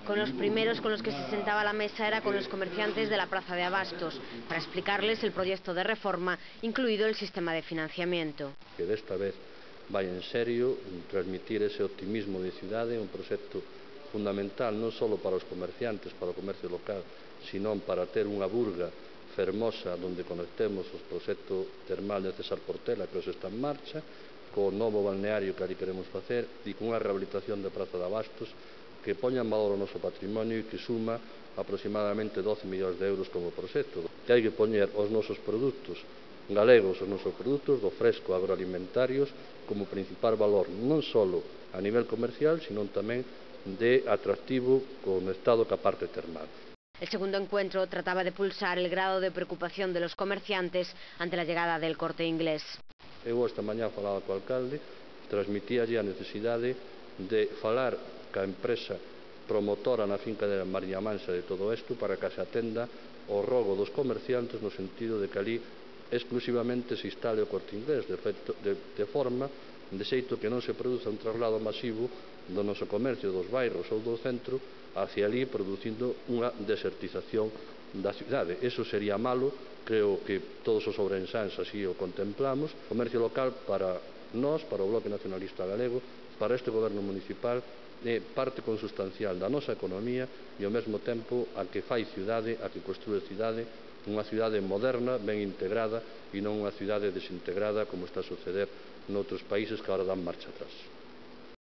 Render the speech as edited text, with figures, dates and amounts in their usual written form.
Con los primeros con los que se sentaba a la mesa era con los comerciantes de la Plaza de Abastos, para explicarles el proyecto de reforma, incluido el sistema de financiamiento. Que desta vez vai en serio transmitir ese optimismo de cidade, un proxecto fundamental non só para os comerciantes, para o comercio local, sino para ter unha burga fermosa onde conectemos os proxectos termal de César Portela, que os está en marcha, co novo balneario que ali queremos facer e con unha rehabilitación da Praza de Abastos que poña en valor o noso patrimonio e que suma aproximadamente 12 millóns de euros como proxecto. Que hai que poñer os nosos produtos galegos, os nosos produtos do fresco agroalimentarios como principal valor, non só a nivel comercial, sino tamén de atractivo conectado ca parte termal. El segundo encuentro trataba de pulsar el grado de preocupación de los comerciantes ante la llegada del Corte Inglés. Eu esta mañá falaba co alcalde, transmitíalle a necesidade de falar ca empresa promotora na finca de María Mansa de todo isto para que se atenda o rogo dos comerciantes no sentido de que ali exclusivamente se instale o Corte Inglés de forma de xeito que non se produza un traslado masivo do noso comercio dos bairros ou do centro hacia ali producindo unha desertización da cidade. Eso sería malo, creo que todos os ourensáns así o contemplamos. O comercio local para nós, para o Bloque Nacionalista Galego, para este goberno municipal, é parte consustancial da nosa economía e ao mesmo tempo a que fai cidade, a que construe cidade, unha cidade moderna, ben integrada e non unha cidade desintegrada como está a suceder noutros países que agora dan marcha atrás.